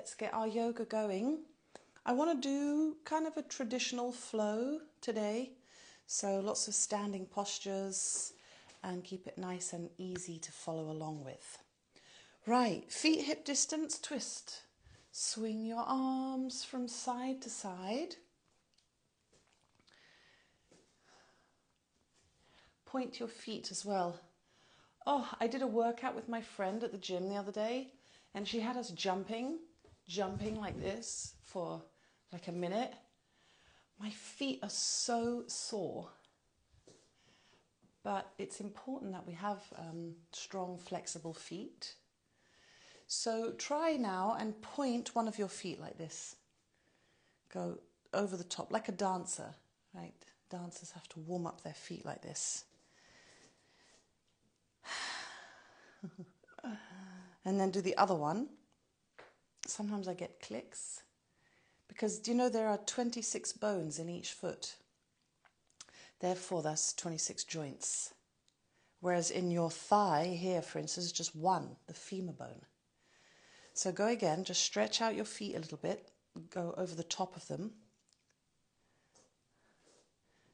let's get our yoga going. I want to do kind of a traditional flow today. So lots of standing postures and keep it nice and easy to follow along with. Right, feet hip distance twist. Swing your arms from side to side. Point your feet as well. Oh, I did a workout with my friend at the gym the other day, and she had us jumping like this for like a minute. My feet are so sore, but it's important that we have strong, flexible feet. So try now and point one of your feet like this. Go over the top, like a dancer, right? Dancers have to warm up their feet like this. And then do the other one. Sometimes I get clicks because do you know there are 26 bones in each foot? Therefore, that's 26 joints. Whereas in your thigh here, for instance, just one, the femur bone. So go again, just stretch out your feet a little bit, go over the top of them.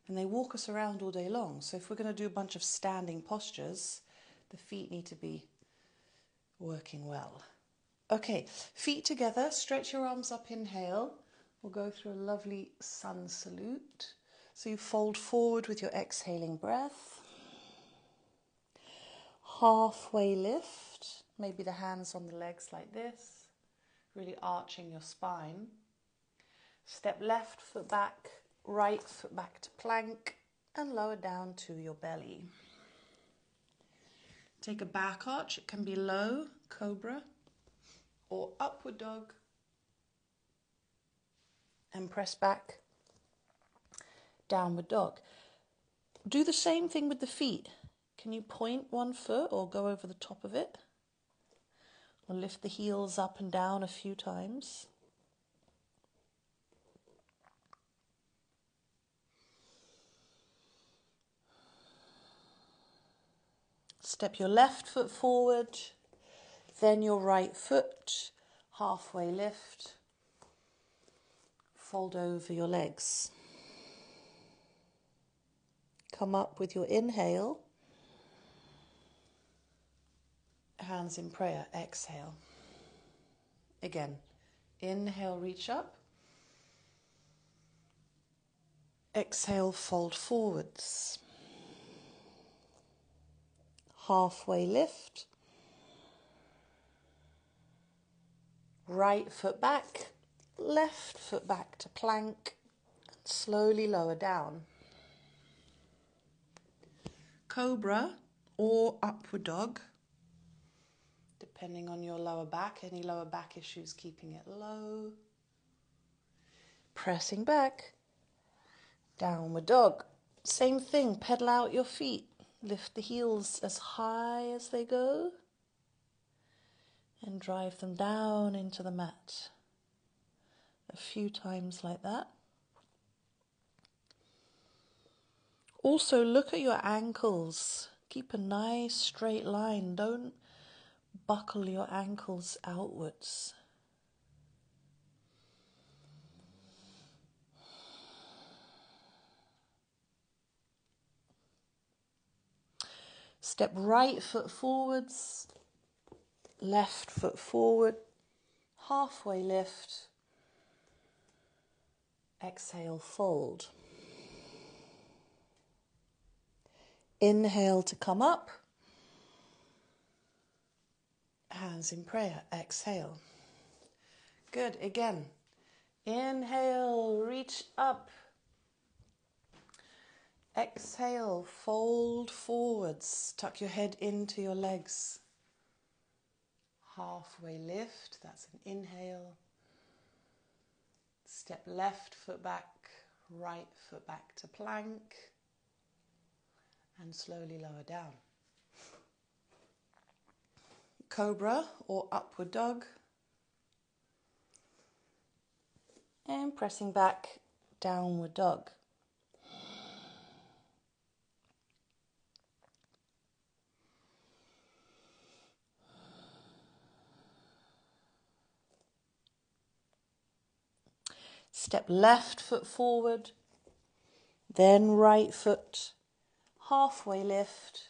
And they walk us around all day long. So if we're going to do a bunch of standing postures, the feet need to be working well. Okay, feet together, stretch your arms up, inhale. We'll go through a lovely sun salute. So you fold forward with your exhaling breath. Halfway lift, maybe the hands on the legs like this, really arching your spine. Step left foot back, right foot back to plank, and lower down to your belly. Take a back arch, it can be low, cobra, or upward dog, and press back, downward dog. Do the same thing with the feet. Can you point one foot or go over the top of it? Or lift the heels up and down a few times. Step your left foot forward, then your right foot, halfway lift, fold over your legs. Come up with your inhale, hands in prayer, exhale. Again, inhale, reach up. Exhale, fold forwards. Halfway lift. Right foot back, left foot back to plank, and slowly lower down. Cobra or upward dog, depending on your lower back, any lower back issues, keeping it low. Pressing back, downward dog. Same thing, pedal out your feet. Lift the heels as high as they go and drive them down into the mat. A few times like that. Also look at your ankles. Keep a nice straight line. Don't buckle your ankles outwards. Step right foot forwards, left foot forward, halfway lift, exhale, fold. Inhale to come up, hands in prayer, exhale. Good, again. Inhale, reach up. Exhale, fold forwards, tuck your head into your legs. Halfway lift, that's an inhale. Step left foot back, right foot back to plank, and slowly lower down. Cobra or upward dog. And pressing back, downward dog. Step left foot forward, then right foot, halfway lift.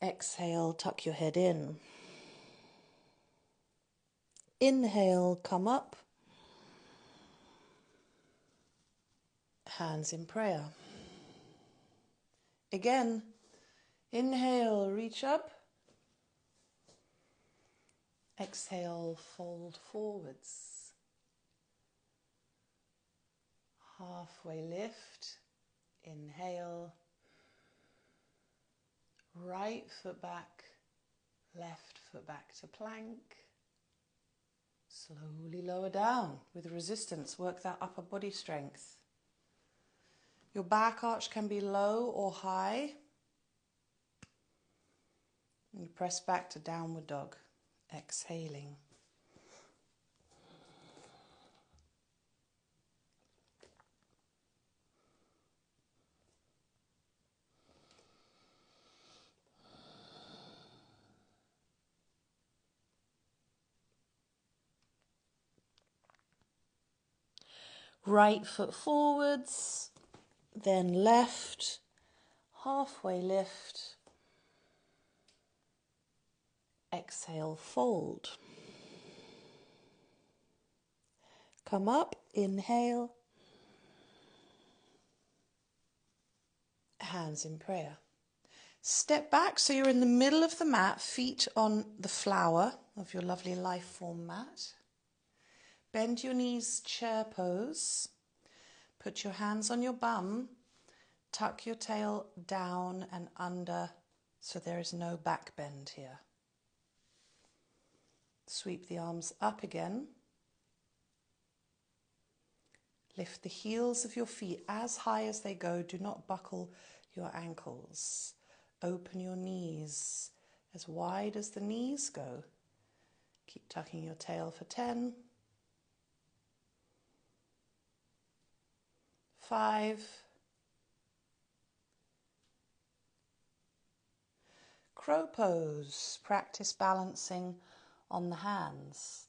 Exhale, tuck your head in. Inhale, come up. Hands in prayer. Again, inhale, reach up. Exhale, fold forwards. Halfway lift. Inhale. Right foot back, left foot back to plank. Slowly lower down with resistance. Work that upper body strength. Your back arch can be low or high. And you press back to downward dog, exhaling. Right foot forwards, then left, halfway lift. Exhale, fold. Come up, inhale. Hands in prayer. Step back so you're in the middle of the mat, feet on the flower of your lovely life form mat. Bend your knees, chair pose. Put your hands on your bum. Tuck your tail down and under so there is no back bend here. Sweep the arms up again. Lift the heels of your feet as high as they go. Do not buckle your ankles. Open your knees as wide as the knees go. Keep tucking your tail for 10. 5. Crow pose. Practice balancing on the hands.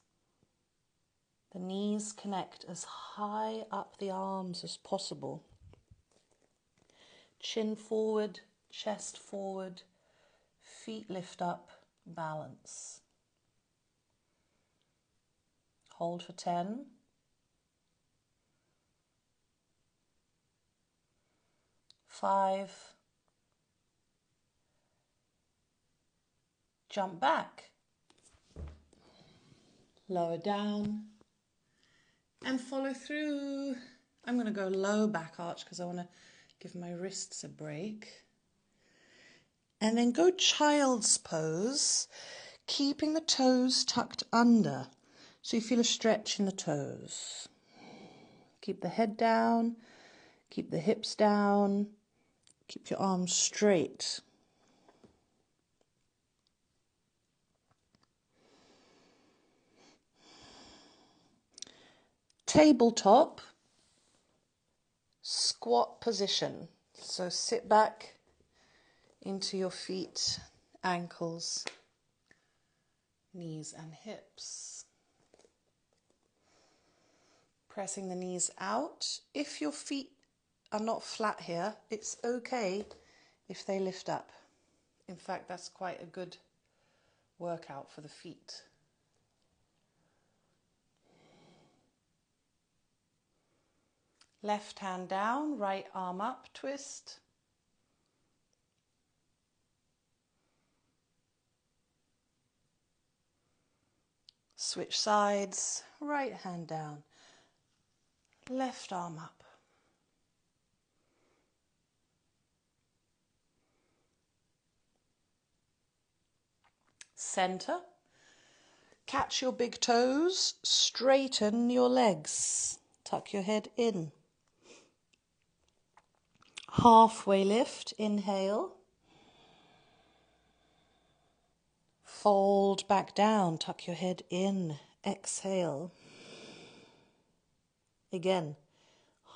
The knees connect as high up the arms as possible. Chin forward, chest forward, feet lift up, balance. Hold for 10. 5. Jump back. Lower down. And follow through. I'm going to go low back arch because I want to give my wrists a break. And then go child's pose, keeping the toes tucked under. So you feel a stretch in the toes. Keep the head down, keep the hips down, keep your arms straight. Tabletop, squat position. So sit back into your feet, ankles, knees and hips. Pressing the knees out. If your feet are not flat here, it's okay if they lift up. In fact, that's quite a good workout for the feet. Left hand down, right arm up, twist. Switch sides, right hand down, left arm up. Center. Catch your big toes, straighten your legs. Tuck your head in. Halfway lift, inhale. Fold back down, tuck your head in, exhale. Again,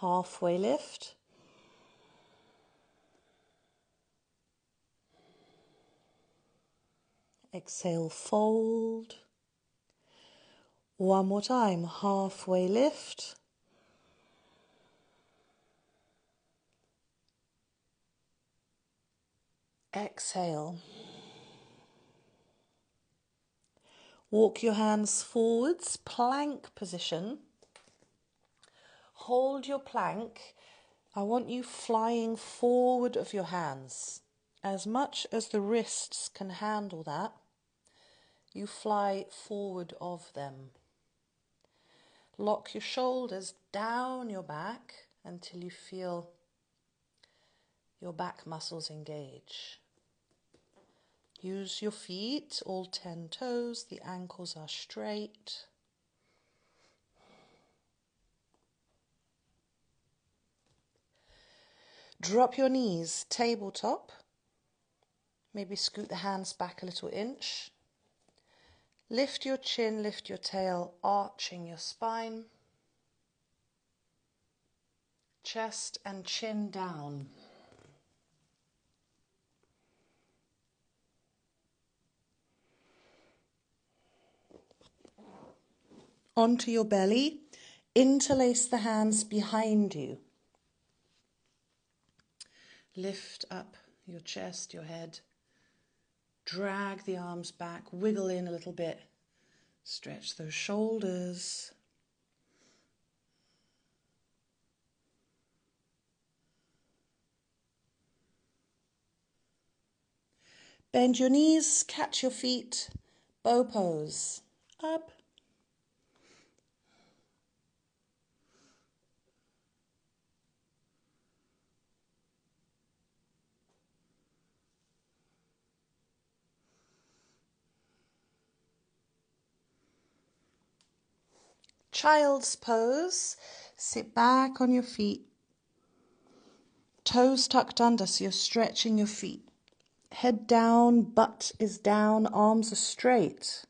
halfway lift. Exhale, fold. One more time, halfway lift. Exhale. Walk your hands forwards, plank position. Hold your plank. I want you flying forward of your hands. As much as the wrists can handle that, you fly forward of them. Lock your shoulders down your back until you feel your back muscles engage. Use your feet, all 10 toes, the ankles are straight. Drop your knees, tabletop. Maybe scoot the hands back a little inch. Lift your chin, lift your tail, arching your spine. Chest and chin down. Onto your belly. Interlace the hands behind you. Lift up your chest, your head. Drag the arms back, wiggle in a little bit. Stretch those shoulders. Bend your knees, catch your feet, bow pose. Up. Child's pose. Sit back on your feet. Toes tucked under, so you're stretching your feet. Head down, butt is down, arms are straight.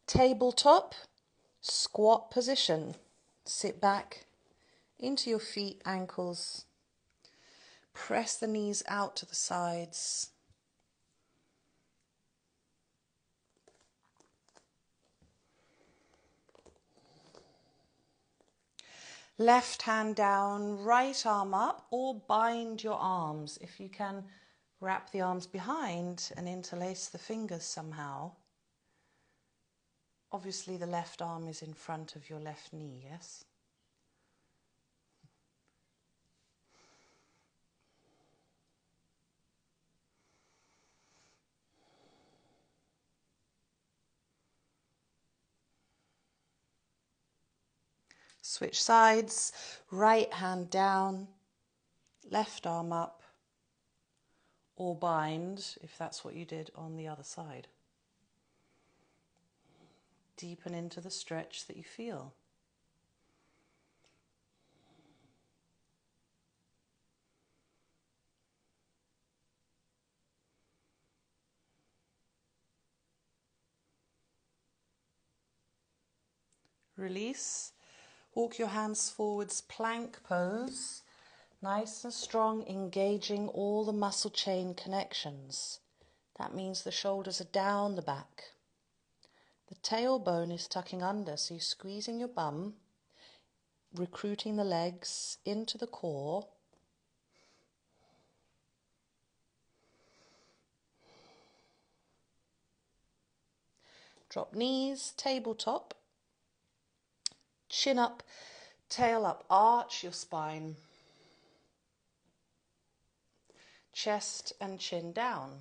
Tabletop, squat position. Sit back into your feet, ankles. Press the knees out to the sides. Left hand down, right arm up, or bind your arms. If you can, wrap the arms behind and interlace the fingers somehow. Obviously the left arm is in front of your left knee, yes? Switch sides, right hand down, left arm up, or bind if that's what you did on the other side. Deepen into the stretch that you feel. Release. Walk your hands forwards, plank pose. Nice and strong, engaging all the muscle chain connections. That means the shoulders are down the back. The tailbone is tucking under, so you're squeezing your bum, recruiting the legs into the core. Drop knees, tabletop. Chin up, tail up, arch your spine. Chest and chin down.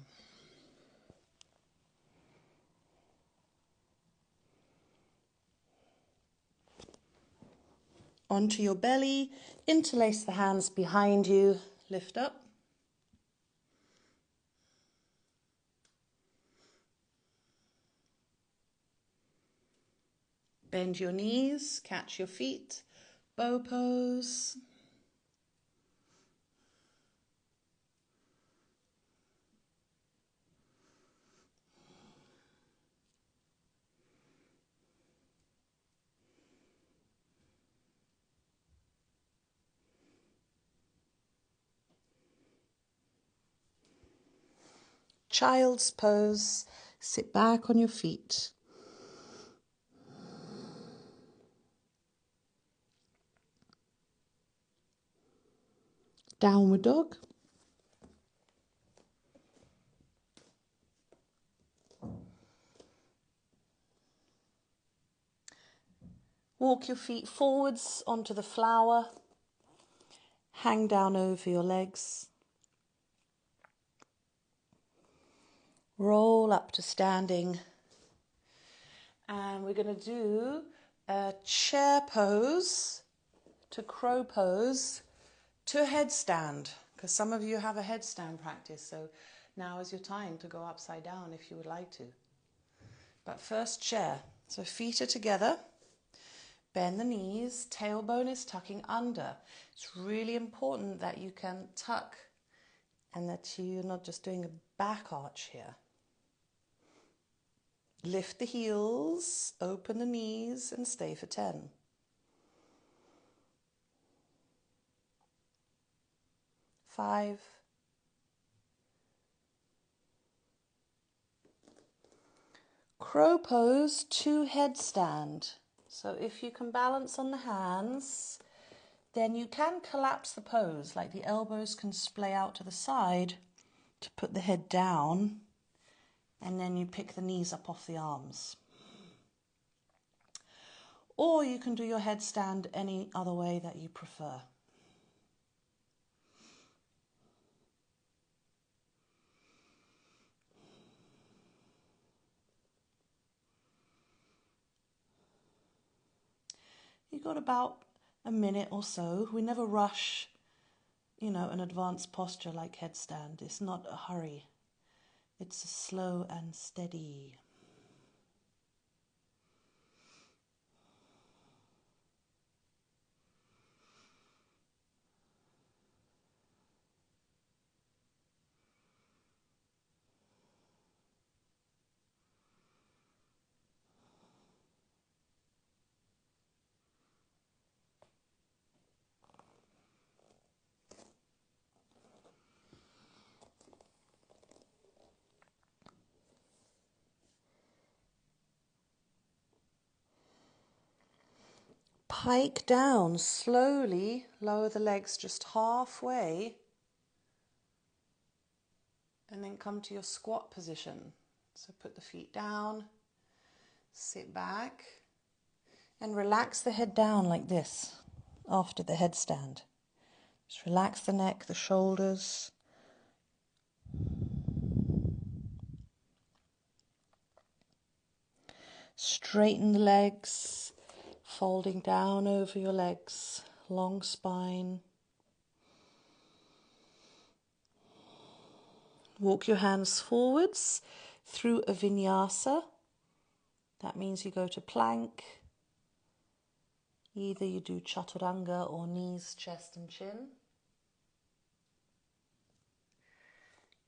Onto your belly, interlace the hands behind you, lift up. Bend your knees, catch your feet, bow pose. child's pose. Sit back on your feet. Downward dog. Walk your feet forwards onto the flower. Hang down over your legs. Roll up to standing. And we're going to do a chair pose to crow pose to a headstand, because some of you have a headstand practice, so now is your time to go upside down if you would like to. But first, chair. So feet are together, bend the knees, tailbone is tucking under. It's really important that you can tuck and that you're not just doing a back arch here. Lift the heels, open the knees, and stay for 10. 5. 'Crow pose to headstand. So if you can balance on the hands, then you can collapse the pose, like the elbows can splay out to the side to put the head down, and then you pick the knees up off the arms. Or you can do your headstand any other way that you prefer. You've got about a minute or so. We never rush, an advanced posture like headstand. It's not a hurry. It's a slow and steady. Pike down, slowly lower the legs just halfway and then come to your squat position. So put the feet down, sit back and relax the head down like this after the headstand. Just relax the neck, the shoulders. Straighten the legs, folding down over your legs, long spine. Walk your hands forwards through a vinyasa. That means you go to plank. Either you do chaturanga or knees, chest and chin.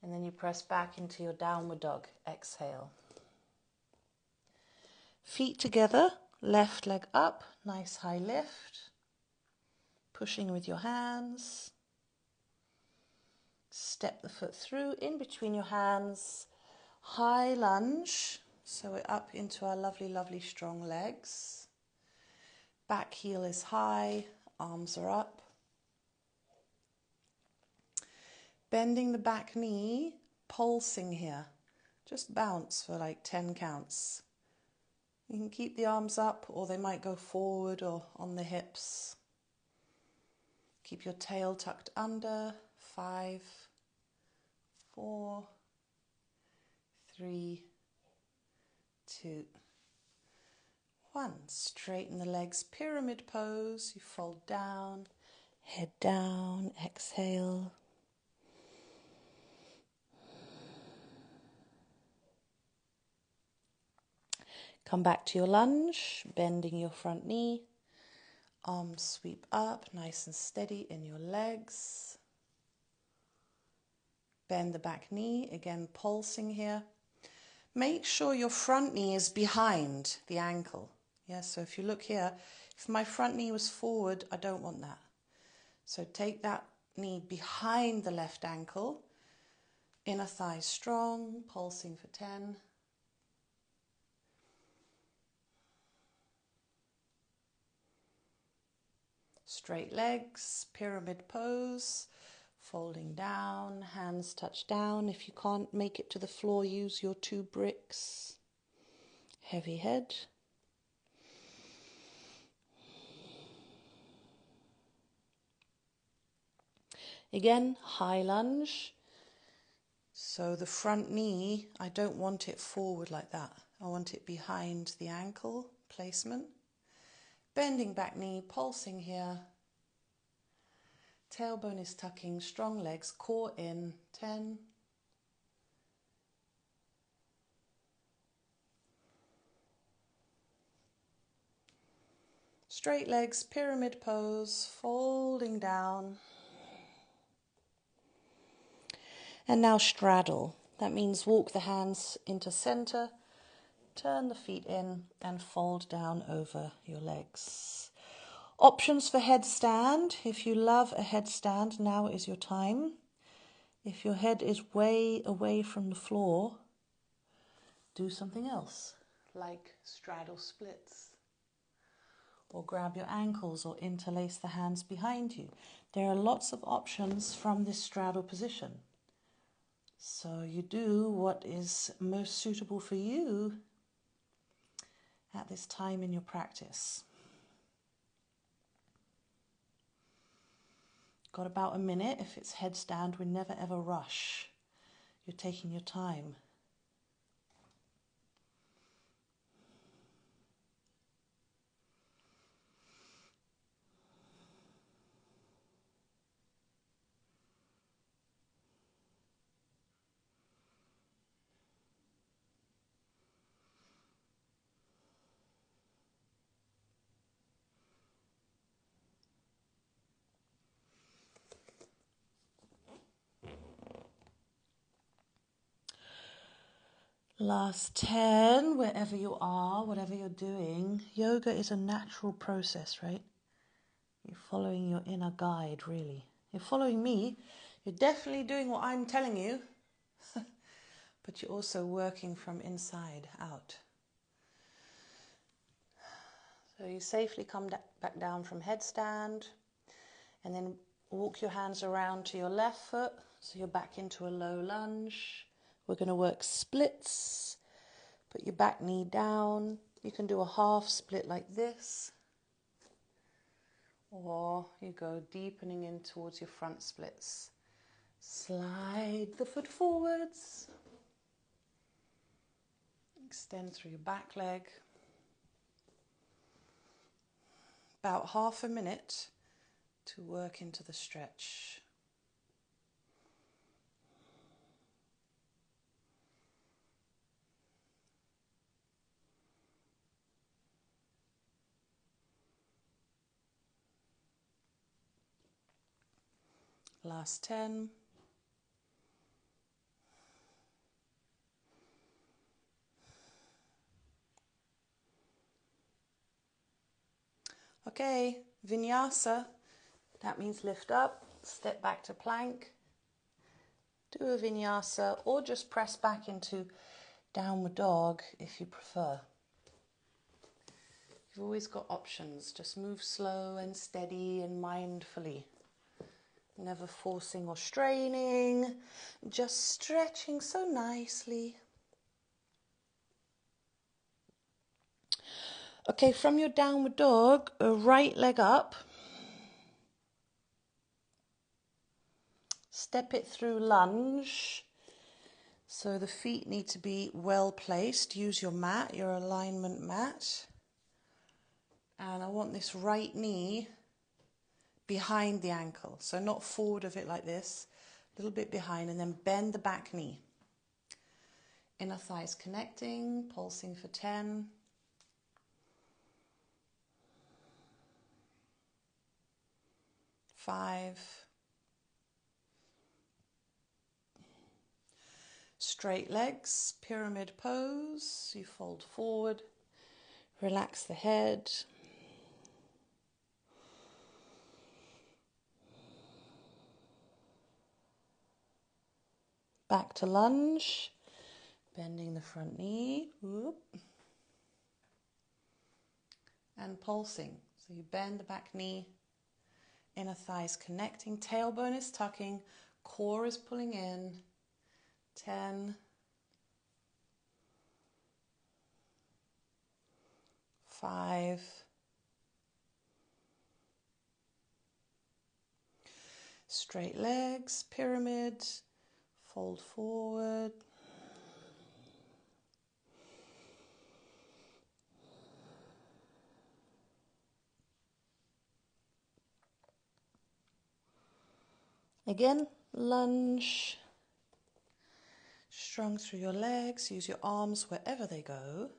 And then you press back into your downward dog. Exhale. Feet together, left leg up, nice high lift. Pushing with your hands. Step the foot through, in between your hands. High lunge, so we're up into our lovely, lovely strong legs. Back heel is high, arms are up. Bending the back knee, pulsing here. Just bounce for like 10 counts. You can keep the arms up or they might go forward or on the hips. Keep your tail tucked under. 5, 4, 3, 2, 1. Straighten the legs, pyramid pose. You fold down, head down, exhale. Come back to your lunge, bending your front knee. Arms sweep up, nice and steady in your legs. Bend the back knee, again pulsing here. Make sure your front knee is behind the ankle. Yes, so if you look here, if my front knee was forward, I don't want that. So take that knee behind the left ankle. Inner thigh strong, pulsing for 10. Straight legs, pyramid pose, folding down, hands touch down. If you can't make it to the floor, use your 2 bricks. Heavy head. Again, high lunge. So the front knee, I don't want it forward like that. I want it behind the ankle placement. Bending back knee, pulsing here. Tailbone is tucking, strong legs, core in, 10. Straight legs, pyramid pose, folding down. And now straddle. That means walk the hands into center, turn the feet in and fold down over your legs. Options for headstand. If you love a headstand, now is your time. If your head is way away from the floor, do something else, like straddle splits. Or grab your ankles or interlace the hands behind you. There are lots of options from this straddle position. So you do what is most suitable for you at this time in your practice. Got about a minute. If it's headstand, we never ever rush. You're taking your time. Last 10, wherever you are, whatever you're doing. Yoga is a natural process, right? You're following your inner guide, really. You're following me. You're definitely doing what I'm telling you. But you're also working from inside out. So you safely come back down from headstand. And then walk your hands around to your left foot. So you're back into a low lunge. We're going to work splits. Put your back knee down. You can do a half split like this. Or you go deepening in towards your front splits. Slide the foot forwards. Extend through your back leg. About half a minute to work into the stretch. Last 10. Okay, vinyasa. That means lift up, step back to plank. Do a vinyasa or just press back into downward dog if you prefer. You've always got options. Just move slow and steady and mindfully. Never forcing or straining, just stretching so nicely. Okay, from your downward dog, right leg up. Step it through lunge. So the feet need to be well placed. Use your mat, your alignment mat. And I want this right knee behind the ankle. So not forward of it like this, a little bit behind, and then bend the back knee. Inner thighs connecting, pulsing for 10. Five. Straight legs, pyramid pose. You fold forward, relax the head. Back to lunge. Bending the front knee. Whoop. And pulsing. So you bend the back knee. Inner thighs connecting. Tailbone is tucking. Core is pulling in. 10. 5. Straight legs, pyramid, fold forward. Again, lunge. Strong through your legs, use your arms wherever they go.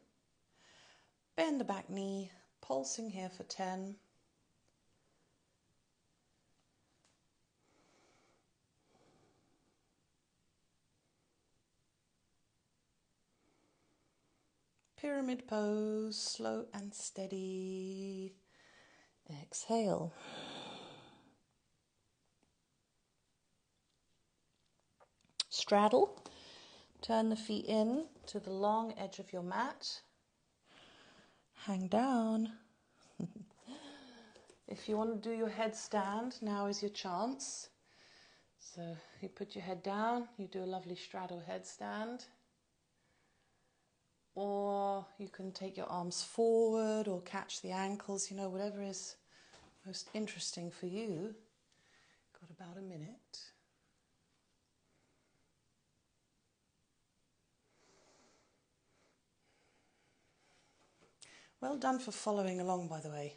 Bend the back knee, pulsing here for 10. Pyramid pose, slow and steady. Exhale. Straddle. Turn the feet in to the long edge of your mat. Hang down. If you want to do your headstand, now is your chance. So you put your head down, you do a lovely straddle headstand. Or you can take your arms forward or catch the ankles, you know, whatever is most interesting for you. Got about a minute. Well done for following along, by the way.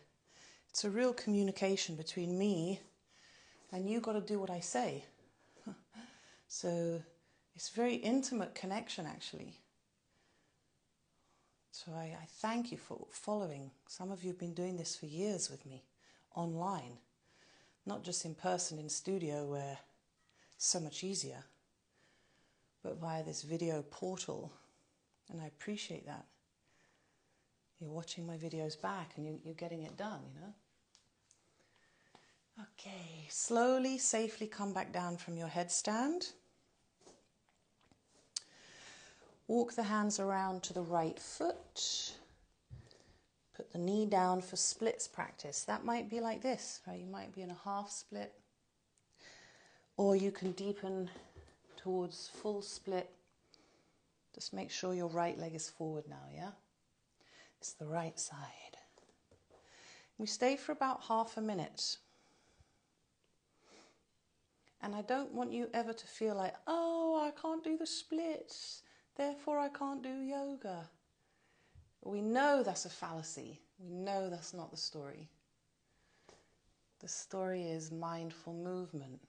It's a real communication between me and you got to do what I say. So it's a very intimate connection, actually. So I thank you for following. Some of you have been doing this for years with me, online. Not just in person in studio where it's so much easier, but via this video portal. And I appreciate that. You're watching my videos back and you're getting it done, you know. Okay, slowly, safely come back down from your headstand. Walk the hands around to the right foot. Put the knee down for splits practice. That might be like this, right? You might be in a half split. Or you can deepen towards full split. Just make sure your right leg is forward now, yeah? It's the right side. We stay for about half a minute. And I don't want you ever to feel like, oh, I can't do the splits, therefore I can't do yoga. We know that's a fallacy. We know that's not the story. The story is mindful movement,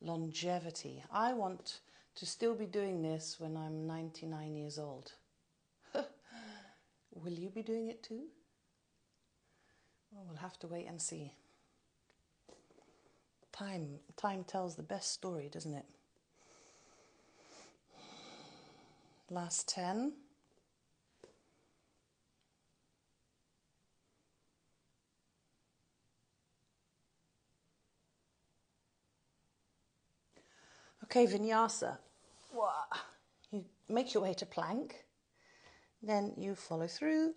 longevity. I want to still be doing this when I'm 99 years old. Will you be doing it too? Well, we'll have to wait and see. Time tells the best story, doesn't it? Last 10. Okay, vinyasa. You make your way to plank. Then you follow through.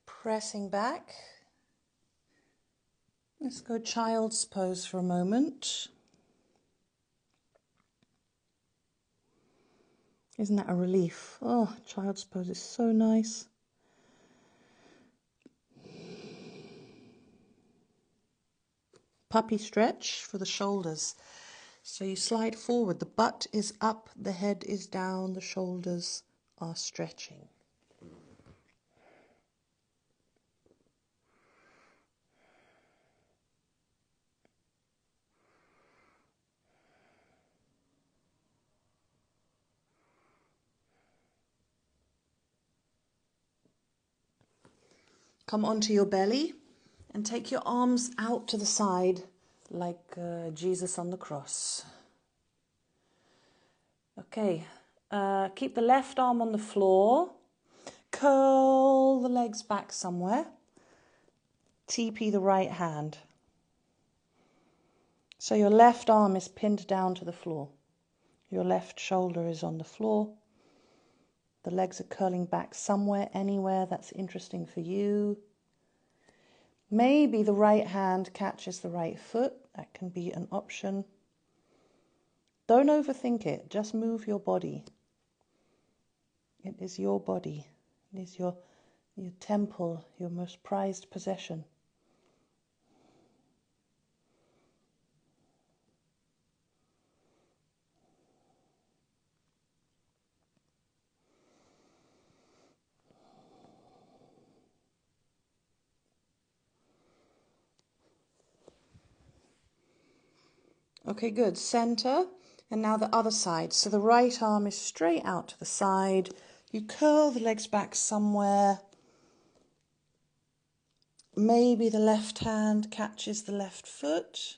Pressing back. Let's go child's pose for a moment. Isn't that a relief? Oh, child's pose is so nice. Puppy stretch for the shoulders. So you slide forward, the butt is up, the head is down, the shoulders are stretching. Come onto your belly and take your arms out to the side like Jesus on the cross. Okay, keep the left arm on the floor. Curl the legs back somewhere. TP the right hand. So your left arm is pinned down to the floor. Your left shoulder is on the floor. The legs are curling back somewhere, anywhere that's interesting for you. Maybe the right hand catches the right foot. That can be an option. Don't overthink it. Just move your body. It is your body. It is your temple, your most prized possession. Okay, good. Center. And now the other side. So the right arm is straight out to the side. You curl the legs back somewhere. Maybe the left hand catches the left foot.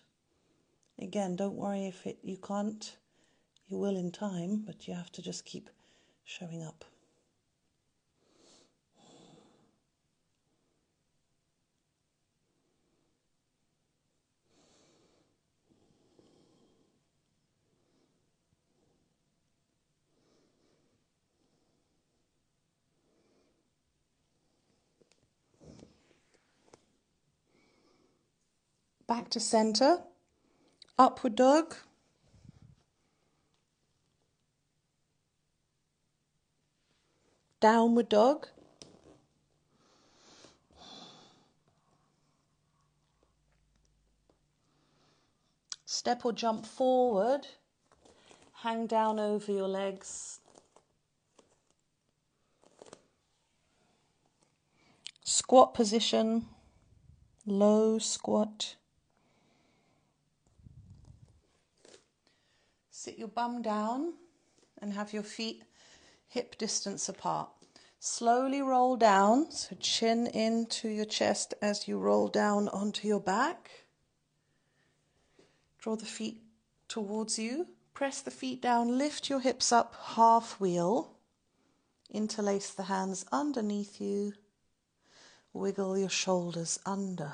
Again, don't worry if you can't. You will in time, but you have to just keep showing up. Back to center. Upward dog. Downward dog. Step or jump forward. Hang down over your legs. Squat position. Low squat. Sit your bum down and have your feet hip distance apart. Slowly roll down, so chin into your chest as you roll down onto your back. Draw the feet towards you. Press the feet down, lift your hips up, half wheel. Interlace the hands underneath you. Wiggle your shoulders under.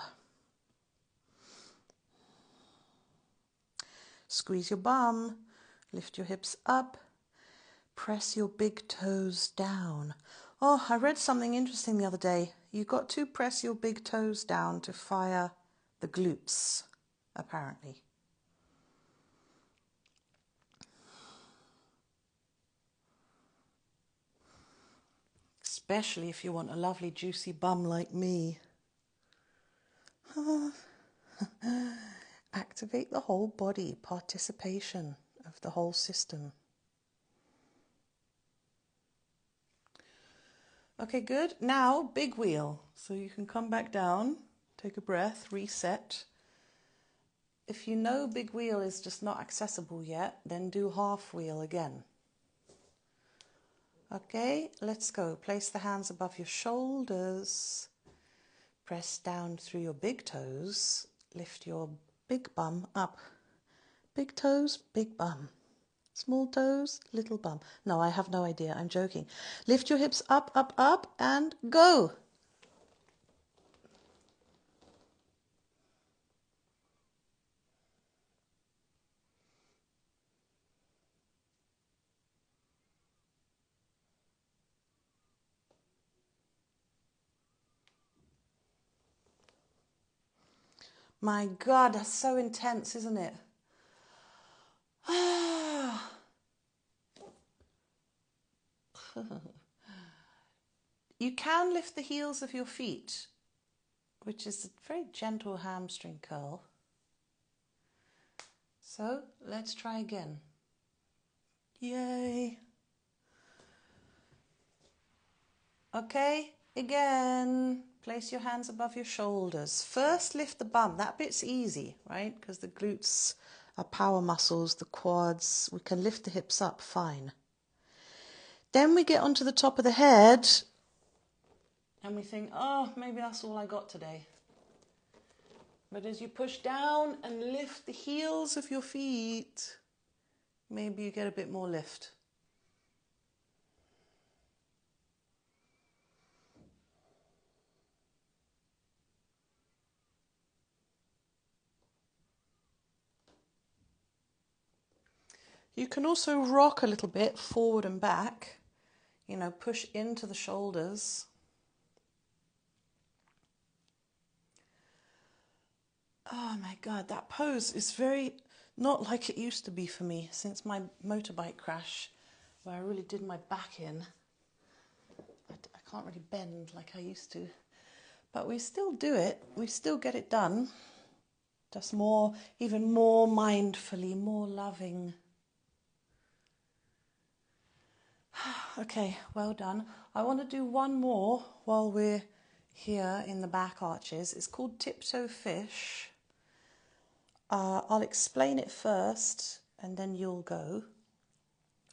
Squeeze your bum, lift your hips up, press your big toes down. Oh, I read something interesting the other day. You've got to press your big toes down to fire the glutes, apparently. Especially if you want a lovely juicy bum like me. Activate the whole body, participation of the whole system. Okay, good. Now, big wheel. So you can come back down, take a breath, reset. If you know big wheel is just not accessible yet, then do half wheel again. Okay, let's go. Place the hands above your shoulders. Press down through your big toes. Lift your big bum up. Big toes, big bum. Small toes, little bum. No, I have no idea. I'm joking. Lift your hips up, up, up, and go. My God, that's so intense, isn't it? You can lift the heels of your feet, which is a very gentle hamstring curl. So let's try again. Yay. Okay, again. Place your hands above your shoulders. First lift the bum. That bit's easy, right? Because the glutes are power muscles, the quads. We can lift the hips up, fine. Then we get onto the top of the head and we think, oh, maybe that's all I got today. But as you push down and lift the heels of your feet, maybe you get a bit more lift. You can also rock a little bit forward and back, you know, push into the shoulders. Oh my God, that pose is very not like it used to be for me since my motorbike crash, where I really did my back in. I can't really bend like I used to, but we still do it. We still get it done, just more, even more mindfully, more loving. Okay, well done. I want to do one more while we're here in the back arches. It's called Tiptoe Fish. I'll explain it first and then you'll go.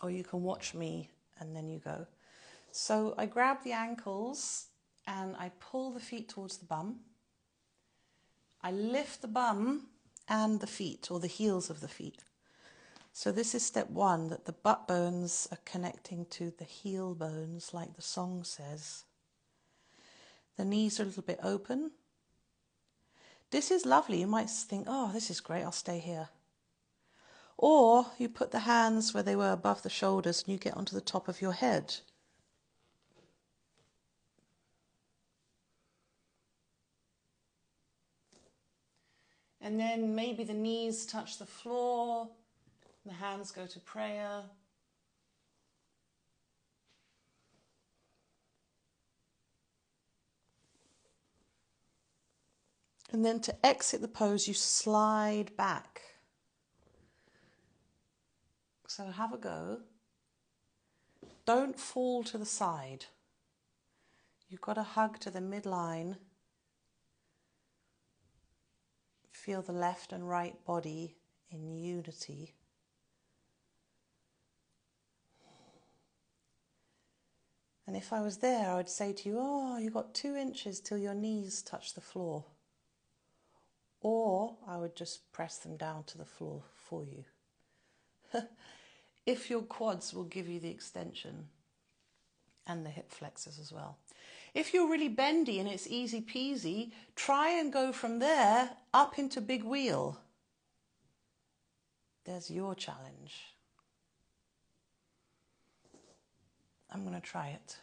Or you can watch me and then you go. So I grab the ankles and I pull the feet towards the bum. I lift the bum and the feet, or the heels of the feet. So this is step one, that the butt bones are connecting to the heel bones, like the song says. The knees are a little bit open. This is lovely. You might think, oh, this is great, I'll stay here. Or you put the hands where they were above the shoulders and you get onto the top of your head. And then maybe the knees touch the floor, the hands go to prayer. And then to exit the pose, you slide back. So have a go. Don't fall to the side. You've got to hug to the midline. Feel the left and right body in unity. And if I was there, I would say to you, oh, you've got 2 inches till your knees touch the floor. Or I would just press them down to the floor for you. If your quads will give you the extension and the hip flexors as well. If you're really bendy and it's easy peasy, try and go from there up into big wheel. There's your challenge. I'm going to try it.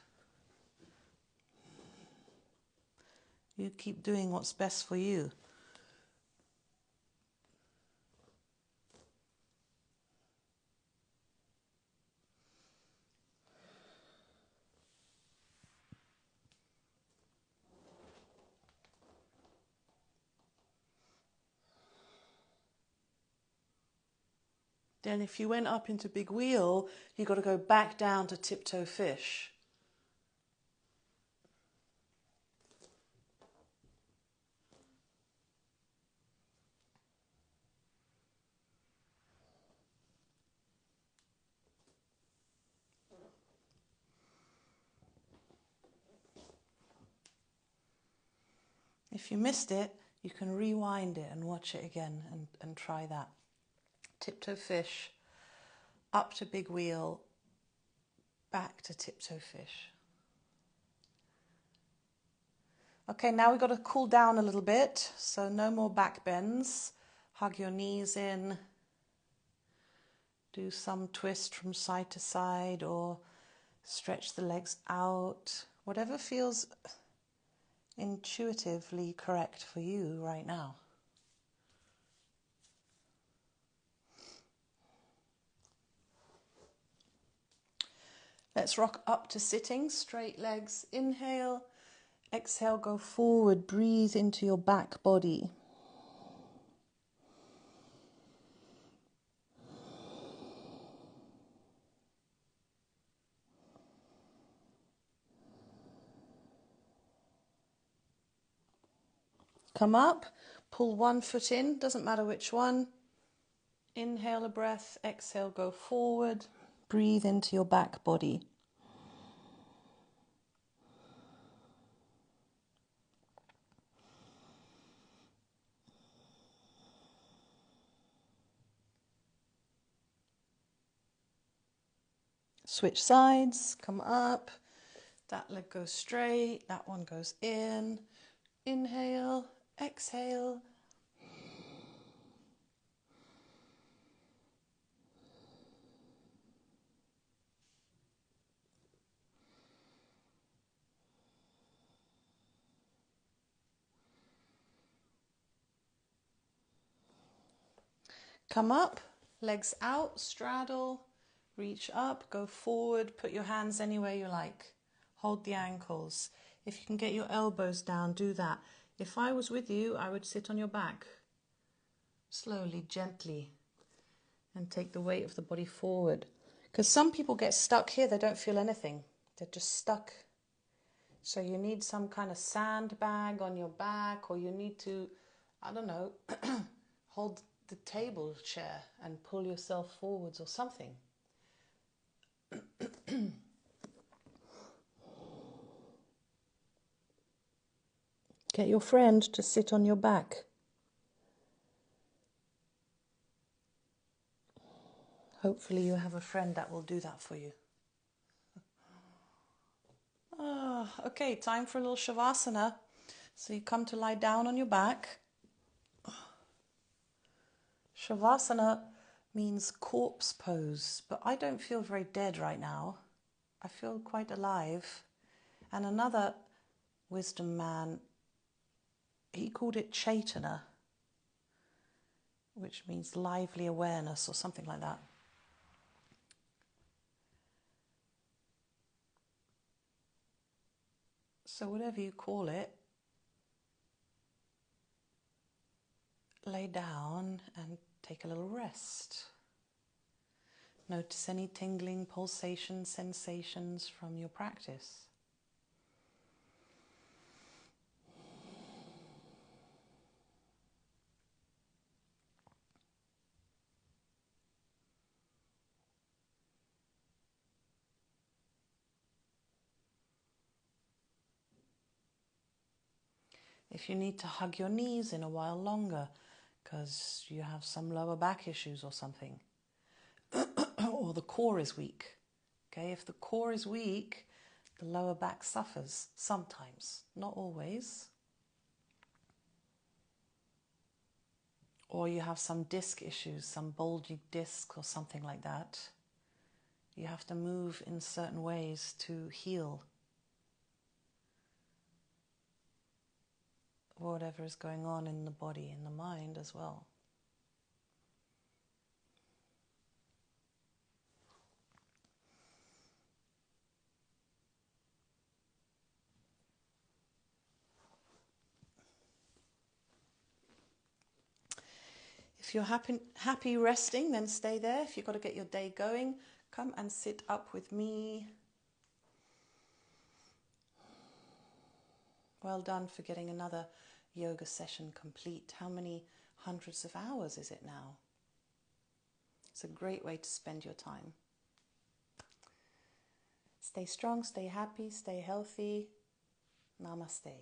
You keep doing what's best for you. Then if you went up into big wheel, you've got to go back down to tiptoe fish. If you missed it, you can rewind it and watch it again and try that. Tiptoe fish, up to big wheel, back to tiptoe fish. Okay, now we've got to cool down a little bit, so no more back bends. Hug your knees in. Do some twist from side to side or stretch the legs out. Whatever feels intuitively correct for you right now. Let's rock up to sitting, straight legs. Inhale, exhale, go forward, breathe into your back body. Come up, pull one foot in, doesn't matter which one. Inhale a breath, exhale, go forward, breathe into your back body. Switch sides, come up. That leg goes straight, that one goes in. Inhale, exhale. Come up, legs out, straddle, reach up, go forward, put your hands anywhere you like. Hold the ankles. If you can get your elbows down, do that. If I was with you, I would sit on your back. Slowly, gently, and take the weight of the body forward. Because some people get stuck here, they don't feel anything. They're just stuck. So you need some kind of sandbag on your back, or you need to, I don't know, hold the table chair and pull yourself forwards or something. Get your friend to sit on your back. Hopefully you have a friend that will do that for you. Okay, time for a little Shavasana. So you come to lie down on your back. Shavasana means corpse pose, but I don't feel very dead right now. I feel quite alive. And another wisdom man, he called it Chaitana, which means lively awareness or something like that. So whatever you call it, lay down and take a little rest. Notice any tingling, pulsation, sensations from your practice. If you need to hug your knees in a while longer because you have some lower back issues or something, or the core is weak. Okay, if the core is weak, the lower back suffers sometimes, not always. Or you have some disc issues, some bulgy disc or something like that. You have to move in certain ways to heal whatever is going on in the body, in the mind as well. If you're happy resting, then stay there. If you've got to get your day going, come and sit up with me. Well done for getting another yoga session complete. How many hundreds of hours is it now? It's a great way to spend your time. Stay strong, stay happy, stay healthy. Namaste.